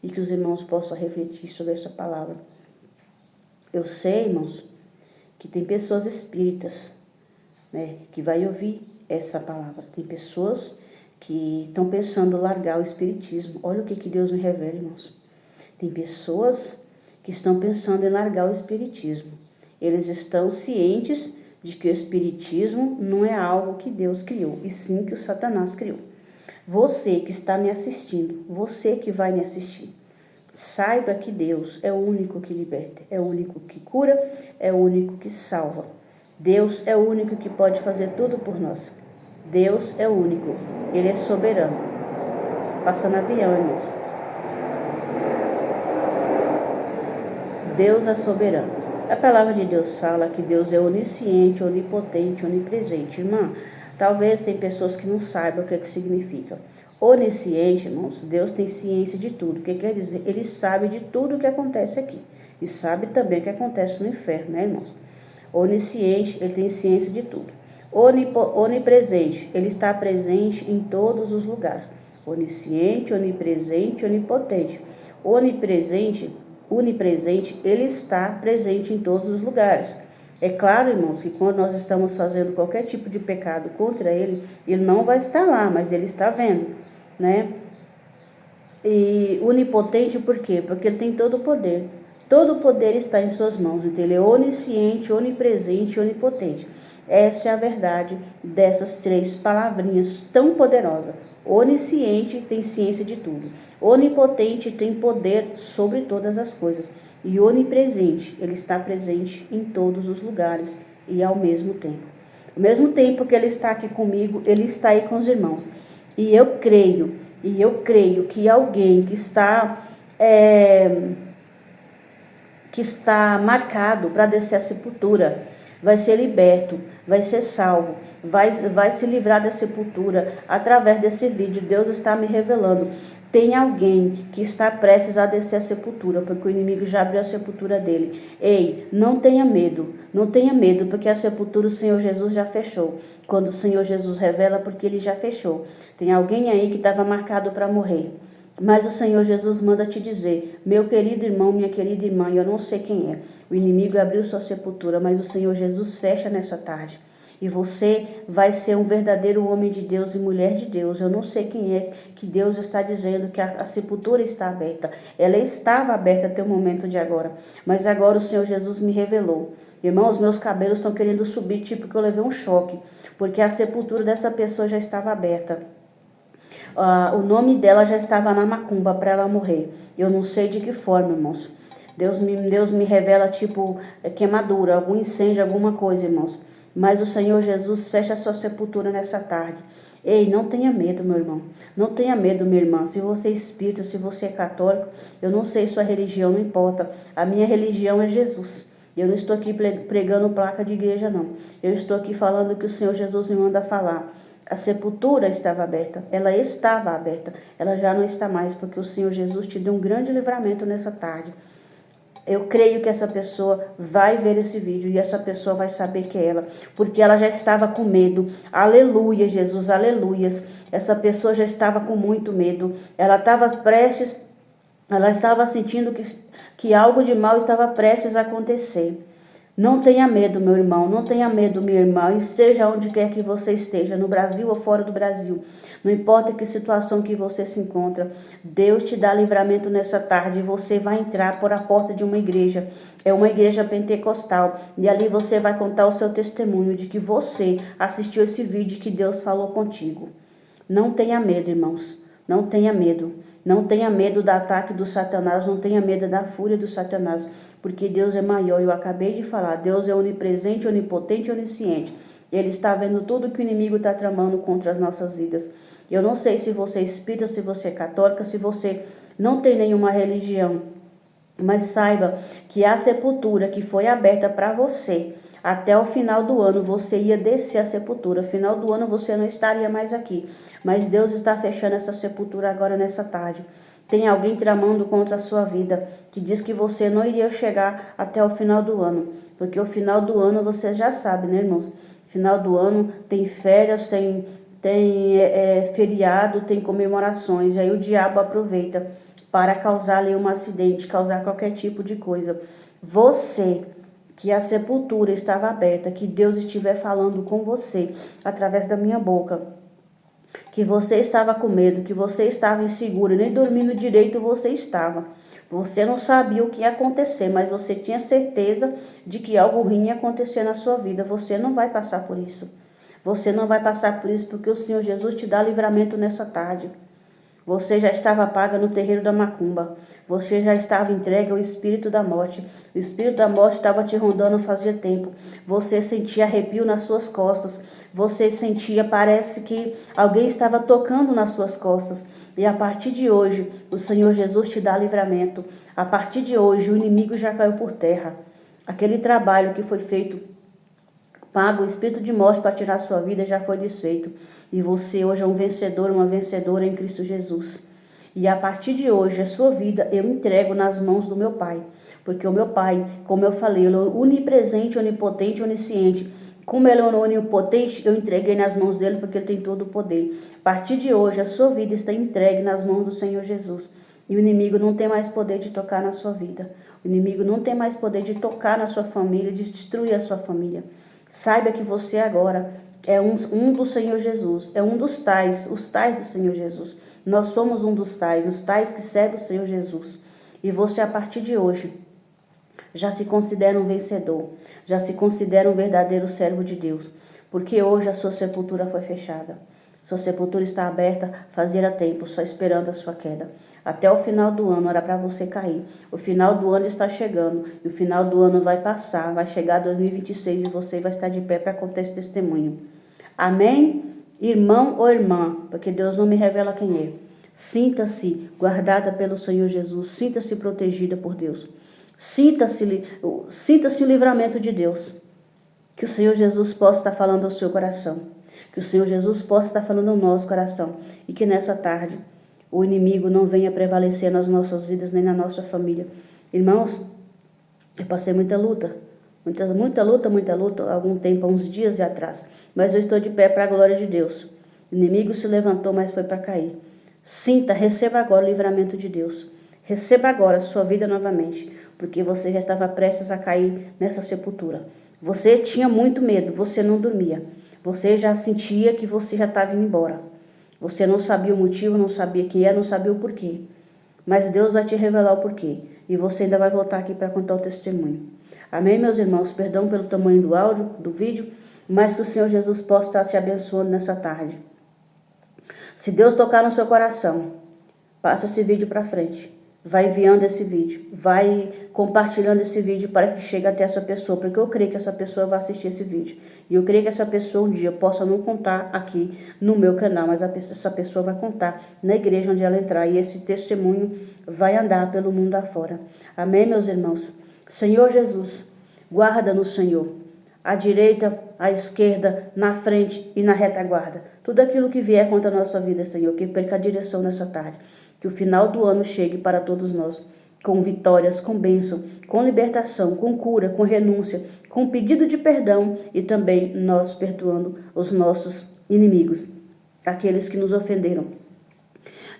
e que os irmãos possam refletir sobre essa palavra. Eu sei, irmãos, que tem pessoas espíritas, né, que vai ouvir essa palavra. Tem pessoas que estão pensando em largar o espiritismo. Olha o que Deus me revela, irmãos. Tem pessoas que estão pensando em largar o espiritismo. Eles estão cientes de que o espiritismo não é algo que Deus criou, e sim que o Satanás criou. Você que está me assistindo, você que vai me assistir, saiba que Deus é o único que liberta, é o único que cura, é o único que salva. Deus é o único que pode fazer tudo por nós. Deus é o único, Ele é soberano. Passando avião, irmãos. Deus é soberano. A palavra de Deus fala que Deus é onisciente, onipotente, onipresente. Irmã, talvez tem pessoas que não saibam o que significa. Onisciente, irmãos, Deus tem ciência de tudo. O que quer dizer? Ele sabe de tudo o que acontece aqui. E sabe também o que acontece no inferno, né, irmãos? Onisciente, ele tem ciência de tudo. Onipresente, ele está presente em todos os lugares. Onisciente, onipresente, onipotente. Onipresente, ele está presente em todos os lugares. É claro, irmãos, que quando nós estamos fazendo qualquer tipo de pecado contra ele, ele não vai estar lá, mas ele está vendo, né? E onipotente por quê? Porque ele tem todo o poder. Todo o poder está em suas mãos. Então, ele é onisciente, onipresente, onipotente. Essa é a verdade dessas três palavrinhas tão poderosas. Onisciente tem ciência de tudo. Onipotente tem poder sobre todas as coisas. E onipresente, ele está presente em todos os lugares e ao mesmo tempo. Ao mesmo tempo que ele está aqui comigo, ele está aí com os irmãos. E eu creio que alguém que está marcado para descer a sepultura vai ser liberto, vai ser salvo, vai se livrar da sepultura através desse vídeo. Deus está me revelando. Tem alguém que está prestes a descer a sepultura, porque o inimigo já abriu a sepultura dele. Ei, não tenha medo, porque a sepultura o Senhor Jesus já fechou. Quando o Senhor Jesus revela, porque ele já fechou. Tem alguém aí que estava marcado para morrer. Mas o Senhor Jesus manda te dizer, meu querido irmão, minha querida irmã, eu não sei quem é. O inimigo abriu sua sepultura, mas o Senhor Jesus fecha nessa tarde. E você vai ser um verdadeiro homem de Deus e mulher de Deus. Eu não sei quem é que Deus está dizendo que a sepultura está aberta. Ela estava aberta até o momento de agora. Mas agora o Senhor Jesus me revelou. Irmãos, meus cabelos estão querendo subir, tipo que eu levei um choque. Porque a sepultura dessa pessoa já estava aberta. O nome dela já estava na macumba para ela morrer. Eu não sei de que forma, irmãos. Deus me revela tipo queimadura, algum incêndio, alguma coisa, irmãos. Mas o Senhor Jesus fecha a sua sepultura nessa tarde. Ei, não tenha medo, meu irmão. Não tenha medo, minha irmã. Se você é espírita, se você é católico, eu não sei sua religião, não importa. A minha religião é Jesus. Eu não estou aqui pregando placa de igreja, não. Eu estou aqui falando o que o Senhor Jesus me manda falar. A sepultura estava aberta. Ela estava aberta. Ela já não está mais, porque o Senhor Jesus te deu um grande livramento nessa tarde. Eu creio que essa pessoa vai ver esse vídeo e essa pessoa vai saber que é ela, porque ela já estava com medo. Aleluia, Jesus, aleluias. Essa pessoa já estava com muito medo. Ela estava sentindo que algo de mal estava prestes a acontecer. Não tenha medo, meu irmão, não tenha medo, minha irmã, esteja onde quer que você esteja, no Brasil ou fora do Brasil. Não importa que situação que você se encontra, Deus te dá livramento nessa tarde e você vai entrar por a porta de uma igreja. É uma igreja pentecostal e ali você vai contar o seu testemunho de que você assistiu esse vídeo e que Deus falou contigo. Não tenha medo, irmãos. Não tenha medo. Não tenha medo do ataque do Satanás, não tenha medo da fúria do Satanás, porque Deus é maior. Eu acabei de falar, Deus é onipresente, onipotente e onisciente. Ele está vendo tudo que o inimigo está tramando contra as nossas vidas. Eu não sei se você é espírita, se você é católica, se você não tem nenhuma religião, mas saiba que a sepultura que foi aberta para você, até o final do ano você ia descer a sepultura. Final do ano você não estaria mais aqui. Mas Deus está fechando essa sepultura agora nessa tarde. Tem alguém tramando contra a sua vida, que diz que você não iria chegar até o final do ano. Porque o final do ano você já sabe, né, irmãos? Final do ano tem férias, tem feriado, tem comemorações. E aí o diabo aproveita para causar ali um acidente, causar qualquer tipo de coisa. Você, que a sepultura estava aberta, que Deus estiver falando com você através da minha boca, que você estava com medo, que você estava inseguro, nem dormindo direito você estava. Você não sabia o que ia acontecer, mas você tinha certeza de que algo ruim ia acontecer na sua vida. Você não vai passar por isso. Você não vai passar por isso porque o Senhor Jesus te dá livramento nessa tarde. Você já estava paga no terreiro da macumba. Você já estava entregue ao espírito da morte. O espírito da morte estava te rondando fazia tempo. Você sentia arrepio nas suas costas. Você sentia, parece que alguém estava tocando nas suas costas. E a partir de hoje, o Senhor Jesus te dá livramento. A partir de hoje, o inimigo já caiu por terra. Aquele trabalho que foi feito, pago o espírito de morte para tirar a sua vida, já foi desfeito. E você hoje é um vencedor, uma vencedora em Cristo Jesus. E a partir de hoje, a sua vida eu entrego nas mãos do meu Pai. Porque o meu Pai, como eu falei, ele é onipresente, onipotente, onisciente. Como ele é onipotente, eu entreguei nas mãos dele porque ele tem todo o poder. A partir de hoje, a sua vida está entregue nas mãos do Senhor Jesus. E o inimigo não tem mais poder de tocar na sua vida. O inimigo não tem mais poder de tocar na sua família, de destruir a sua família. Saiba que você agora é um do Senhor Jesus, é um dos tais, os tais do Senhor Jesus. Nós somos um dos tais, os tais que servem o Senhor Jesus. E você, a partir de hoje, já se considera um vencedor, já se considera um verdadeiro servo de Deus, porque hoje a sua sepultura foi fechada. Sua sepultura está aberta, fazia tempo, só esperando a sua queda. Até o final do ano era para você cair. O final do ano está chegando. E o final do ano vai passar. Vai chegar 2026 e você vai estar de pé para contar esse testemunho. Amém? Irmão ou irmã, porque Deus não me revela quem é. Sinta-se guardada pelo Senhor Jesus. Sinta-se protegida por Deus. Sinta-se o livramento de Deus. Que o Senhor Jesus possa estar falando ao seu coração. Que o Senhor Jesus possa estar falando ao nosso coração. E que nessa tarde o inimigo não venha prevalecer nas nossas vidas, nem na nossa família. Irmãos, eu passei muita luta. Muita luta, há algum tempo, há uns dias atrás. Mas eu estou de pé para a glória de Deus. O inimigo se levantou, mas foi para cair. Sinta, receba agora o livramento de Deus. Receba agora a sua vida novamente. Porque você já estava prestes a cair nessa sepultura. Você tinha muito medo, você não dormia. Você já sentia que você já estava indo embora. Você não sabia o motivo, não sabia quem era, não sabia o porquê. Mas Deus vai te revelar o porquê. E você ainda vai voltar aqui para contar o testemunho. Amém, meus irmãos? Perdão pelo tamanho do áudio, do vídeo. Mas que o Senhor Jesus possa estar te abençoando nessa tarde. Se Deus tocar no seu coração, passa esse vídeo para frente. Vai enviando esse vídeo, vai compartilhando esse vídeo para que chegue até essa pessoa, porque eu creio que essa pessoa vai assistir esse vídeo. E eu creio que essa pessoa um dia possa não contar aqui no meu canal, mas essa pessoa vai contar na igreja onde ela entrar. E esse testemunho vai andar pelo mundo afora. Amém, meus irmãos? Senhor Jesus, guarda-nos, Senhor. À direita, à esquerda, na frente e na retaguarda. Tudo aquilo que vier contra a nossa vida, Senhor, que perca a direção nessa tarde. Que o final do ano chegue para todos nós, com vitórias, com bênção, com libertação, com cura, com renúncia, com pedido de perdão e também nós perdoando os nossos inimigos, aqueles que nos ofenderam.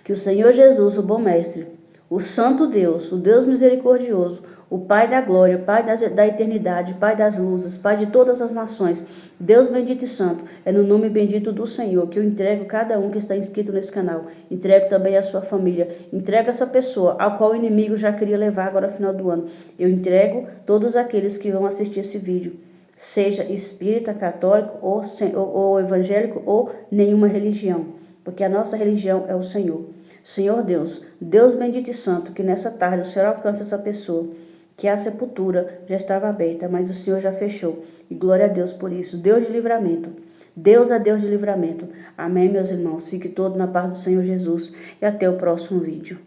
Que o Senhor Jesus, o bom mestre, o santo Deus, o Deus misericordioso, o Pai da glória, Pai da eternidade, Pai das luzes, Pai de todas as nações, Deus bendito e santo, é no nome bendito do Senhor que eu entrego cada um que está inscrito nesse canal, entrego também a sua família, entrego essa pessoa ao qual o inimigo já queria levar agora ao final do ano. Eu entrego todos aqueles que vão assistir esse vídeo, seja espírita, católico ou evangélico ou nenhuma religião. porque a nossa religião é o Senhor. Senhor Deus, Deus bendito e santo, que nessa tarde o Senhor alcance essa pessoa, que a sepultura já estava aberta, mas o Senhor já fechou. E glória a Deus por isso. Deus de livramento. Deus é Deus de livramento. Amém, meus irmãos. Fique todos na paz do Senhor Jesus e até o próximo vídeo.